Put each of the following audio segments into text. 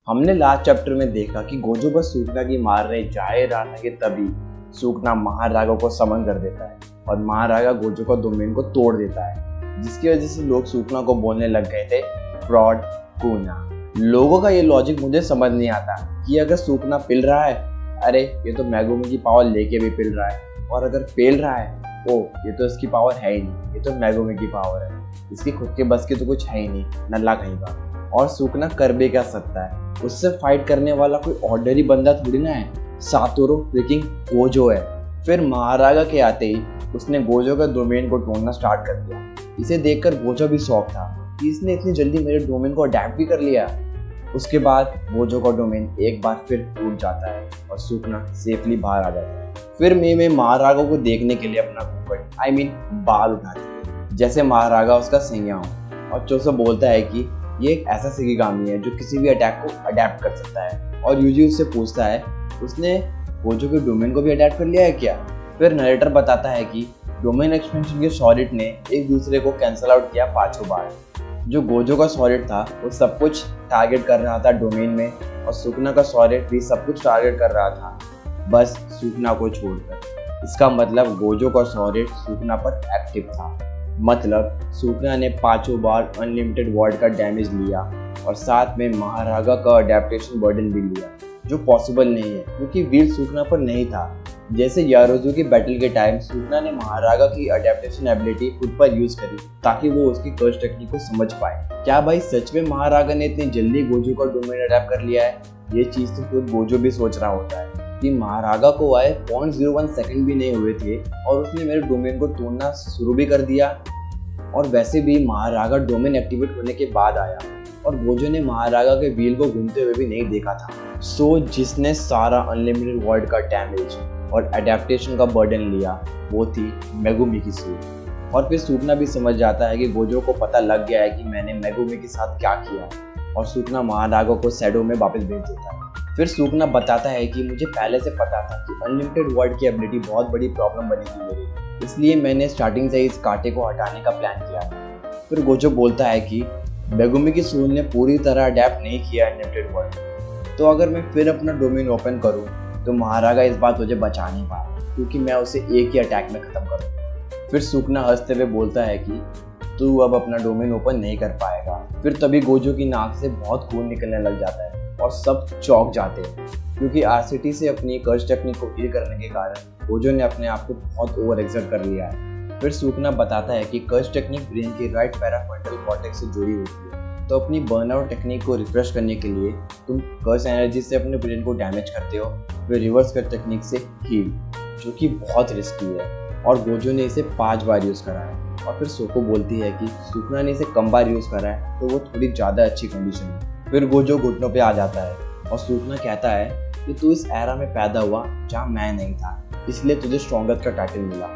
हमने last chapter में देखा कि गोजो बस सूखना की मारने जा रहा था कि तभी सूखना महारागा को समन कर देता है और महारागा गोजो का डोमेन को तोड़ देता है, जिसकी वजह से लोग सूखना को बोलने लग गए थे फ्रॉड कूना। लोगों का ये लॉजिक मुझे समझ नहीं आता कि अगर सूखना पिल रहा है, अरे ये तो मेगुमी की पावर लेके भी पिल रहा है, और अगर पेल रहा है, ओ ये तो इसकी पावर है ही नहीं, ये तो मेगुमी की पावर है, इसकी खुद के बस की तो कुछ है ही नहीं, नल्ला कहीं का। और सूखना कर भी क्या सकता है, उससे फाइट करने वाला कोई ऑर्डनरी बंदा थोड़ी ना है, सातोरू फ्रिकिंग गोजो है। फिर महारागा के आते ही उसने गोजो का डोमेन को तोड़ना स्टार्ट कर दिया। इसे देखकर गोजो भी शॉक था कि इसने इतनी जल्दी मेरे डोमेन को अडैप्ट भी कर लिया। उसके बाद गोजो का डोमेन एक बार फिर टूट जाता है और सूखना सेफली बाहर आ जाता है। फिर मैं महारागा को देखने के लिए अपना घूंघट बाल उठाती है, जैसे महारागा उसका सिंह हो, और चोसो बोलता है कि ये एक ऐसा शिकिगामी है जो किसी भी अटैक को अडैप्ट कर सकता है। और यूजी उससे पूछता है उसने गोजो के डोमेन को भी अडैप्ट कर लिया है क्या। फिर नरेटर बताता है कि डोमेन एक्सपेंशन के सॉलिड ने एक दूसरे को कैंसल आउट किया 5 बार। जो गोजो का सॉलिड था वो सब कुछ टारगेट कर रहा था डोमेन में, और सूखना का सॉलिड भी सब कुछ टारगेट कर रहा था, बस सूखना को छोड़कर। इसका मतलब गोजो का सॉलिड सूखना पर एक्टिव था, मतलब सूखना ने 5 बार अनलिमिटेड वर्ड का डैमेज लिया और साथ में महारागा का अडेप्टेशन बर्डन भी लिया, जो पॉसिबल नहीं है क्योंकि व्हील सूखना पर नहीं था। जैसे यारोजू की बैटल के टाइम सूखना ने महारागा की अडेप्टेशन एबिलिटी खुद पर यूज करी ताकि वो उसकी कर्स टेक्निक को समझ पाए। क्या भाई सच में महारागा ने इतनी जल्दी गोजो का डोमेन अडेप्ट कर लिया है? ये चीज तो खुद गोजो भी सोच रहा होता है कि महारागा को आए 0.01 सेकंड भी नहीं हुए थे और उसने मेरे डोमेन को तोड़ना शुरू भी कर दिया। और वैसे भी महारागा डोमेन एक्टिवेट होने के बाद आया और गोजो ने महारागा के व्हील को घूमते हुए भी नहीं देखा था। सो जिसने सारा अनलिमिटेड वर्ड का डैमेज और अडेप्टेशन का बर्डन लिया वो थी मेगुमी की सूट। और फिर सूखना भी समझ जाता है कि गोजो को पता लग गया है कि मैंने मेगुमी के साथ क्या किया, और सूखना महारागा को शैडो में वापस भेज देता है। फिर सूखना बताता है कि मुझे पहले से पता था कि अनलिमिटेड वर्ड की एबिलिटी बहुत बड़ी प्रॉब्लम बनेगी मेरी, इसलिए मैंने स्टार्टिंग से इस कांटे को हटाने का प्लान किया था। फिर गोजो बोलता है कि मेगुमी की सूल ने पूरी तरह अडेप्ट नहीं किया अनलिमिटेड वर्ड, तो अगर मैं फिर अपना डोमेन ओपन करूं तो महारागा इस बात मुझे बचा नहीं पाएगा क्योंकि मैं उसे एक ही अटैक में खत्म करूंगा। फिर सूखना हंसते हुए बोलता है कि तू अब अपना डोमेन ओपन नहीं कर पाएगा। फिर तभी गोजो की नाक से बहुत खून निकलने लग जाता है और सब चौंक जाते हैं क्योंकि आरसीटी से अपनी कर्स टेक्निक को हील करने के कारण गोजो ने अपने आप को बहुत ओवर एक्सर्ट कर लिया है। फिर सूखना बताता है कि कर्स टेक्निक ब्रेन के राइट पैराफ्रंटल कॉर्टेक्स से जुड़ी होती है, तो अपनी बर्नआउट टेक्निक को रिफ्रेश करने के लिए तुम कर्स एनर्जी से अपने ब्रेन को डैमेज करते हो, फिर रिवर्स कर टेक्निक से हील, जो कि बहुत रिस्की है। और गोजो ने इसे 5 बार यूज़ करा है। और फिर सोको बोलती है कि सूखना ने इसे कम बार यूज़ करा है तो वो थोड़ी ज़्यादा अच्छी कंडीशन है। फिर गोजो घुटनों पे आ जाता है और सूखना कहता है कि तू इस एरा में पैदा हुआ जहाँ मैं नहीं था, इसलिए तुझे स्ट्रॉन्गेस्ट का टाइटल मिला।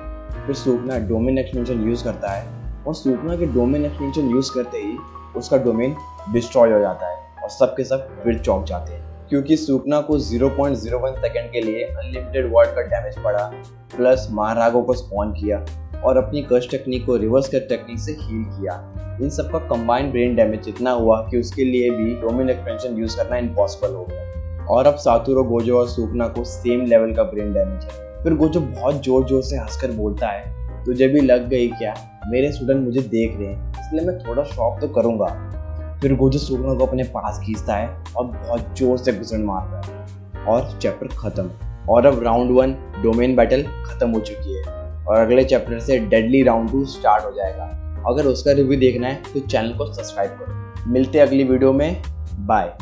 फिर सूखना डोमेन एक्सपेंशन यूज़ करता है और सूखना के डोमेन एक्सपेंशन यूज़ करते ही उसका डोमेन डिस्ट्रॉय हो जाता है और सब के सब फिर चौंक जाते हैं क्योंकि सूखना को 0.01 सेकंड के लिए अनलिमिटेड वर्ड का डैमेज पड़ा, प्लस महारागो को स्पॉन किया और अपनी कर्स टेक्निक को रिवर्स कर टेक्निक से हील किया। इन सब का कंबाइंड ब्रेन डैमेज इतना हुआ कि उसके लिए भी डोमेन एक्सपेंशन यूज करना इम्पॉसिबल हो गया। और अब सातोरू गोजो और सूखना को सेम लेवल का ब्रेन डैमेज है। फिर गोजो बहुत जोर जोर से हंसकर बोलता है तुझे भी लग गई क्या, मेरे स्टूडेंट मुझे देख रहे हैं इसलिए मैं थोड़ा शॉक तो करूंगा। फिर गोजो सूखना को अपने पास खींचता है और बहुत जोर से घुसन मारता है और चैप्टर खत्म। और अब राउंड 1 डोमेन बैटल खत्म हो चुकी है और अगले चैप्टर से डेडली राउंड 2 स्टार्ट हो जाएगा। अगर उसका रिव्यू देखना है तो चैनल को सब्सक्राइब करो। मिलते हैं अगली वीडियो में, बाय।